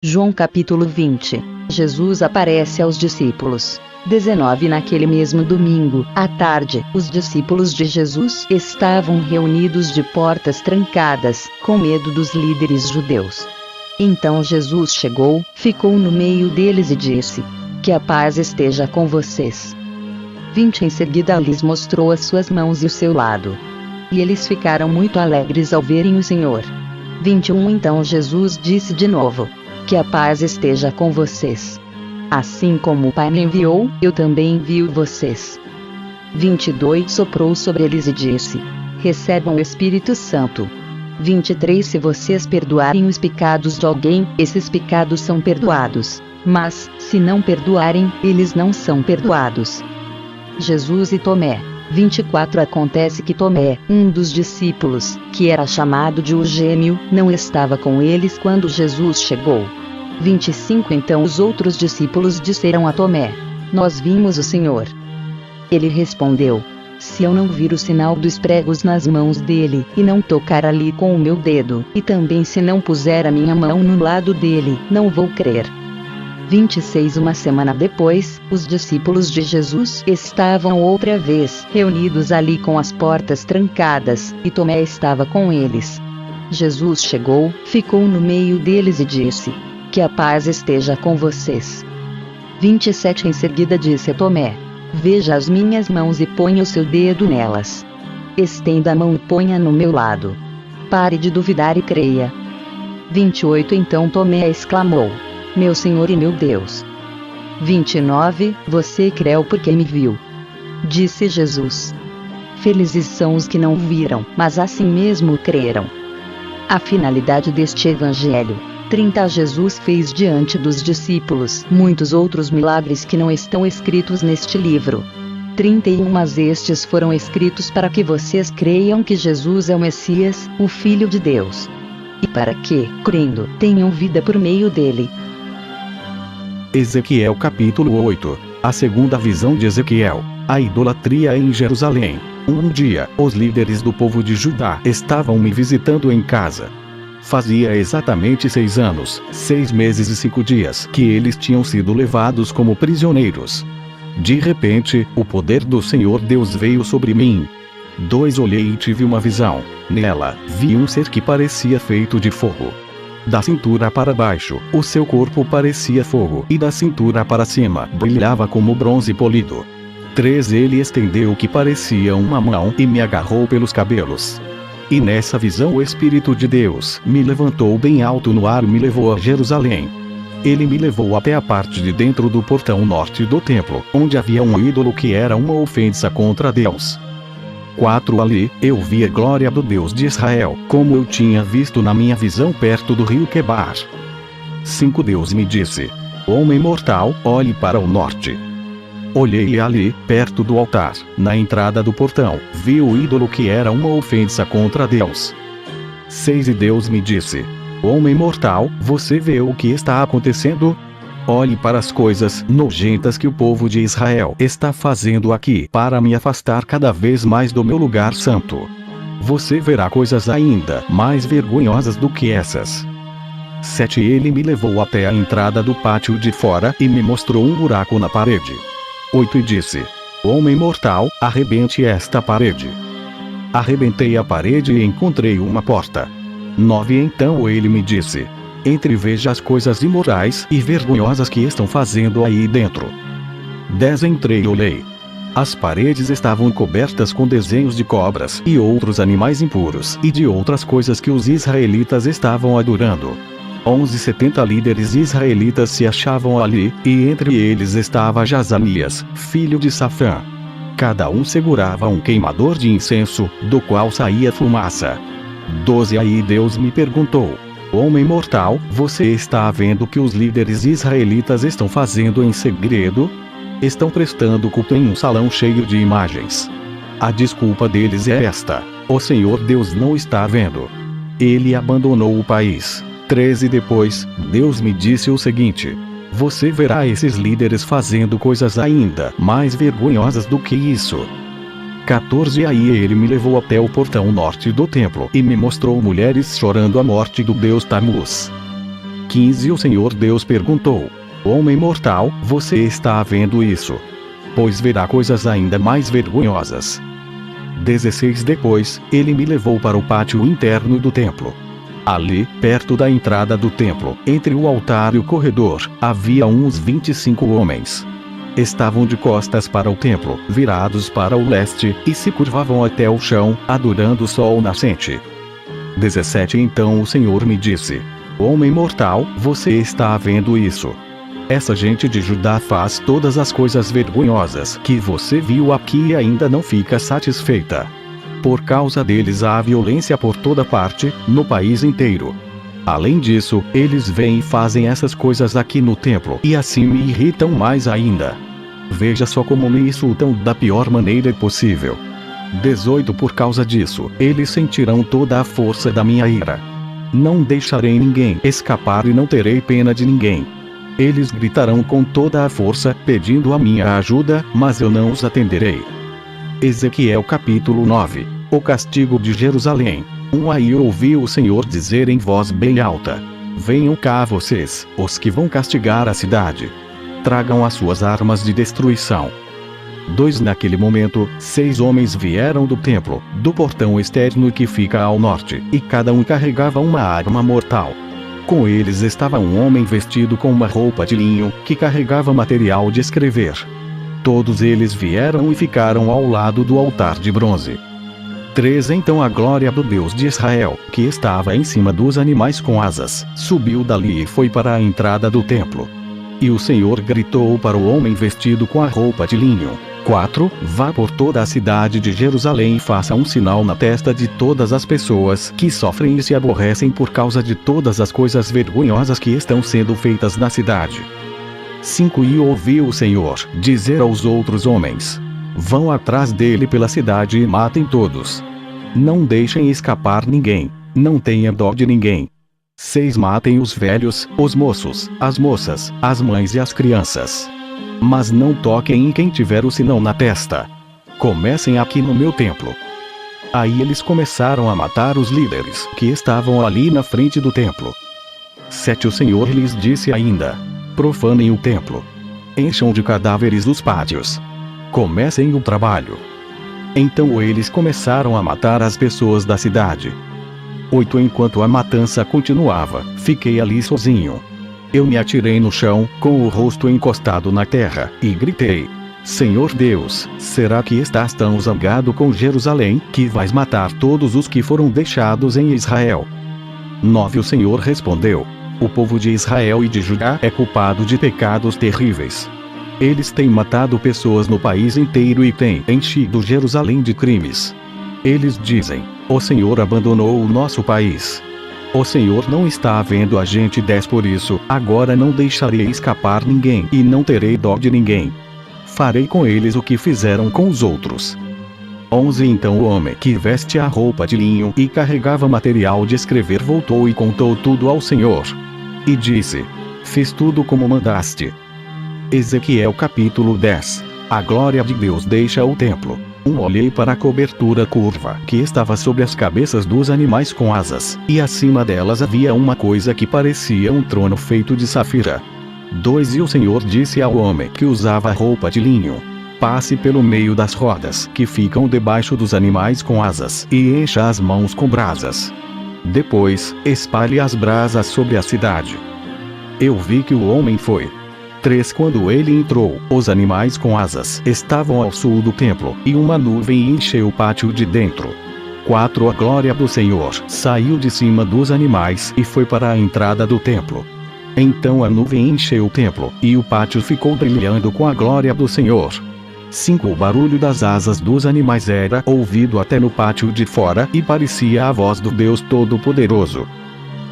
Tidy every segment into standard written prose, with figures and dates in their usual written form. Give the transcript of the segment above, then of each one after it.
João capítulo 20. Jesus aparece aos discípulos. 19 Naquele mesmo domingo, à tarde, os discípulos de Jesus estavam reunidos de portas trancadas, com medo dos líderes judeus. Então Jesus chegou, ficou no meio deles e disse: "Que a paz esteja com vocês." 20 Em seguida lhes mostrou as suas mãos e o seu lado. E eles ficaram muito alegres ao verem o Senhor. 21 Então Jesus disse de novo: "Que a paz esteja com vocês. Assim como o Pai me enviou, eu também envio vocês." 22 Soprou sobre eles e disse: "Recebam o Espírito Santo." 23 Se vocês perdoarem os pecados de alguém, esses pecados são perdoados. Mas, se não perdoarem, eles não são perdoados. Jesus e Tomé. 24 Acontece que Tomé, um dos discípulos, que era chamado de o Gêmeo, não estava com eles quando Jesus chegou. 25 Então os outros discípulos disseram a Tomé: "Nós vimos o Senhor." Ele respondeu: "Se eu não vir o sinal dos pregos nas mãos dele, e não tocar ali com o meu dedo, e também se não puser a minha mão no lado dele, não vou crer." 26 Uma semana depois, os discípulos de Jesus estavam outra vez reunidos ali com as portas trancadas, e Tomé estava com eles. Jesus chegou, ficou no meio deles e disse: "Que a paz esteja com vocês." 27 Em seguida disse a Tomé: "Veja as minhas mãos e ponha o seu dedo nelas. Estenda a mão e ponha no meu lado. Pare de duvidar e creia." 28 Então Tomé exclamou: "Meu Senhor e meu Deus." 29 Você creu porque me viu. Disse Jesus: "Felizes são os que não viram, mas assim mesmo creram." A finalidade deste evangelho. 30 Jesus fez diante dos discípulos muitos outros milagres que não estão escritos neste livro. 31 Mas estes foram escritos para que vocês creiam que Jesus é o Messias, o Filho de Deus. E para que, crendo, tenham vida por meio dele. Ezequiel capítulo 8. A segunda visão de Ezequiel. A idolatria em Jerusalém. Um dia, os líderes do povo de Judá estavam me visitando em casa. Fazia exatamente 6 anos, 6 meses e 5 dias que eles tinham sido levados como prisioneiros. De repente, o poder do Senhor Deus veio sobre mim. Olhei e tive uma visão. Nela, vi um ser que parecia feito de fogo. Da cintura para baixo, o seu corpo parecia fogo, e da cintura para cima, brilhava como bronze polido. Ele estendeu o que parecia uma mão e me agarrou pelos cabelos. E nessa visão o Espírito de Deus me levantou bem alto no ar e me levou a Jerusalém. Ele me levou até a parte de dentro do portão norte do templo, onde havia um ídolo que era uma ofensa contra Deus. Ali, eu vi a glória do Deus de Israel, como eu tinha visto na minha visão perto do rio Quebar. Deus me disse: "Homem mortal, olhe para o norte." Olhei e ali, perto do altar, na entrada do portão, vi o ídolo que era uma ofensa contra Deus. E Deus me disse: "Homem mortal, você vê o que está acontecendo? Olhe para as coisas nojentas que o povo de Israel está fazendo aqui para me afastar cada vez mais do meu lugar santo. Você verá coisas ainda mais vergonhosas do que essas." Ele me levou até a entrada do pátio de fora e me mostrou um buraco na parede. E disse: "Homem mortal, arrebente esta parede." Arrebentei a parede e encontrei uma porta. Então ele me disse: "Entre e veja as coisas imorais e vergonhosas que estão fazendo aí dentro." Entrei e olhei. As paredes estavam cobertas com desenhos de cobras e outros animais impuros e de outras coisas que os israelitas estavam adorando. 70 líderes israelitas se achavam ali, e entre eles estava Jazanias, filho de Safã. Cada um segurava um queimador de incenso, do qual saía fumaça. Aí Deus me perguntou: "Homem mortal, você está vendo o que os líderes israelitas estão fazendo em segredo? Estão prestando culto em um salão cheio de imagens. A desculpa deles é esta: o Senhor Deus não está vendo. Ele abandonou o país." Depois, Deus me disse o seguinte: "Você verá esses líderes fazendo coisas ainda mais vergonhosas do que isso." Aí ele me levou até o portão norte do templo e me mostrou mulheres chorando a morte do deus Tamuz. 15 O Senhor Deus perguntou: Homem mortal, você está vendo isso? Pois verá coisas ainda mais vergonhosas. 16 Depois, ele me levou para o pátio interno do templo. Ali, perto da entrada do templo, entre o altar e o corredor, havia uns 25 homens. Estavam de costas para o templo, virados para o leste, e se curvavam até o chão, adorando o sol nascente. 17 Então o Senhor me disse: Homem mortal, você está vendo isso? Essa gente de Judá faz todas as coisas vergonhosas que você viu aqui e ainda não fica satisfeita. Por causa deles há violência por toda parte, no país inteiro. Além disso, eles vêm e fazem essas coisas aqui no templo e assim me irritam mais ainda. Veja só como me insultam da pior maneira possível. 18 Por causa disso, eles sentirão toda a força da minha ira. Não deixarei ninguém escapar e não terei pena de ninguém. Eles gritarão com toda a força, pedindo a minha ajuda, mas eu não os atenderei. Ezequiel capítulo 9 O castigo de Jerusalém. Aí eu ouvi o Senhor dizer em voz bem alta: Venham cá vocês, os que vão castigar a cidade. Tragam as suas armas de destruição. 2 Naquele momento, 6 homens vieram do templo, do portão externo que fica ao norte, e cada um carregava uma arma mortal. Com eles estava um homem vestido com uma roupa de linho, que carregava material de escrever. Todos eles vieram e ficaram ao lado do altar de bronze. 3 Então a glória do Deus de Israel, que estava em cima dos animais com asas, subiu dali e foi para a entrada do templo. E o Senhor gritou para o homem vestido com a roupa de linho: 4 Vá por toda a cidade de Jerusalém e faça um sinal na testa de todas as pessoas que sofrem e se aborrecem por causa de todas as coisas vergonhosas que estão sendo feitas na cidade. 5 E ouviu o Senhor dizer aos outros homens: Vão atrás dele pela cidade e matem todos. Não deixem escapar ninguém, não tenha dó de ninguém. 6 Matem os velhos, os moços, as moças, as mães e as crianças. Mas não toquem em quem tiver o sinão na testa. Comecem aqui no meu templo. Aí eles começaram a matar os líderes que estavam ali na frente do templo. 7 O Senhor lhes disse ainda: Profanem o templo. Encham de cadáveres os pátios. Comecem o trabalho. Então eles começaram a matar as pessoas da cidade. 8 Enquanto a matança continuava, fiquei ali sozinho. Eu me atirei no chão, com o rosto encostado na terra, e gritei: Senhor Deus, será que estás tão zangado com Jerusalém, que vais matar todos os que foram deixados em Israel? 9 O Senhor respondeu: O povo de Israel e de Judá é culpado de pecados terríveis. Eles têm matado pessoas no país inteiro e têm enchido Jerusalém de crimes. Eles dizem: O Senhor abandonou o nosso país. O Senhor não está vendo a gente. 10 Por isso, agora não deixarei escapar ninguém e não terei dó de ninguém. Farei com eles o que fizeram com os outros. 11 Então o homem que veste a roupa de linho e carregava material de escrever voltou e contou tudo ao Senhor. E disse: Fiz tudo como mandaste. Ezequiel capítulo 10 A glória de Deus deixa o templo. Olhei para a cobertura curva que estava sobre as cabeças dos animais com asas, e acima delas havia uma coisa que parecia um trono feito de safira. 2 E o Senhor disse ao homem que usava roupa de linho: Passe pelo meio das rodas que ficam debaixo dos animais com asas e encha as mãos com brasas. Depois, espalhe as brasas sobre a cidade. Eu vi que o homem foi. 3 Quando ele entrou, os animais com asas estavam ao sul do templo, e uma nuvem encheu o pátio de dentro. 4 A glória do Senhor saiu de cima dos animais e foi para a entrada do templo. Então a nuvem encheu o templo, e o pátio ficou brilhando com a glória do Senhor. 5 O barulho das asas dos animais era ouvido até no pátio de fora e parecia a voz do Deus Todo-Poderoso.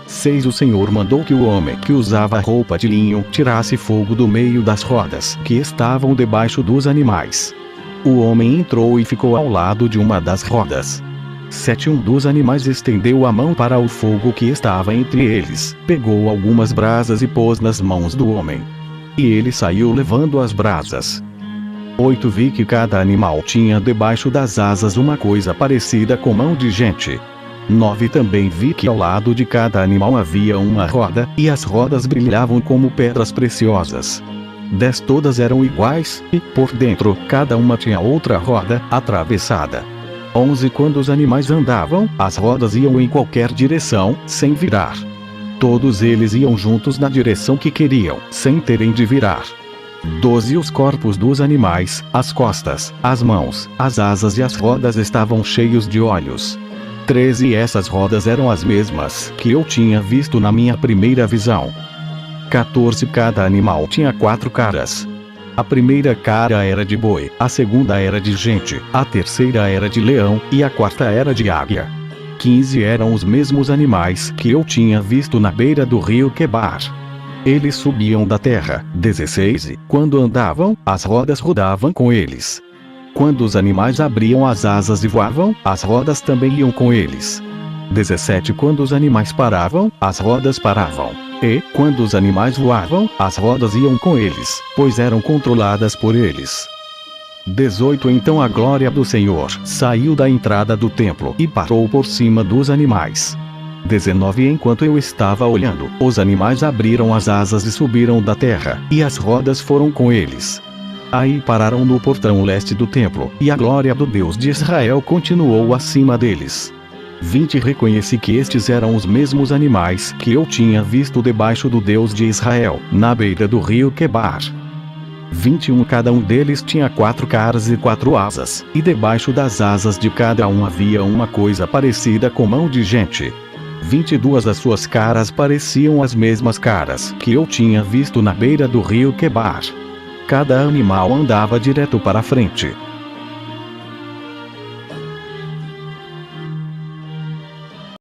6 O Senhor mandou que o homem que usava roupa de linho tirasse fogo do meio das rodas que estavam debaixo dos animais. O homem entrou e ficou ao lado de uma das rodas. 7 Um dos animais estendeu a mão para o fogo que estava entre eles, pegou algumas brasas e pôs nas mãos do homem. E ele saiu levando as brasas. 8 Vi que cada animal tinha debaixo das asas uma coisa parecida com mão de gente. 9 Também vi que ao lado de cada animal havia uma roda, e as rodas brilhavam como pedras preciosas. 10 Todas eram iguais, e, por dentro, cada uma tinha outra roda, atravessada. 11 Quando os animais andavam, as rodas iam em qualquer direção, sem virar. Todos eles iam juntos na direção que queriam, sem terem de virar. 12 Os corpos dos animais, as costas, as mãos, as asas e as rodas estavam cheios de olhos. 13 Essas rodas eram as mesmas que eu tinha visto na minha primeira visão. 14 Cada animal tinha 4 caras. A primeira cara era de boi, a segunda era de gente, a terceira era de leão, e a quarta era de águia. 15 Eram os mesmos animais que eu tinha visto na beira do rio Quebar. Eles subiam da terra. 16 Quando andavam, as rodas rodavam com eles. Quando os animais abriam as asas e voavam, as rodas também iam com eles. 17 Quando os animais paravam, as rodas paravam. E, quando os animais voavam, as rodas iam com eles, pois eram controladas por eles. 18 Então a glória do Senhor saiu da entrada do templo e parou por cima dos animais. 19 Enquanto eu estava olhando, os animais abriram as asas e subiram da terra, e as rodas foram com eles. Aí pararam no portão leste do templo, e a glória do Deus de Israel continuou acima deles. 20 Reconheci que estes eram os mesmos animais que eu tinha visto debaixo do Deus de Israel, na beira do rio Quebar. 21 Cada um deles tinha 4 caras e 4 asas, e debaixo das asas de cada um havia uma coisa parecida com mão de gente. 22 Das suas caras pareciam as mesmas caras que eu tinha visto na beira do rio Quebar. Cada animal andava direto para a frente.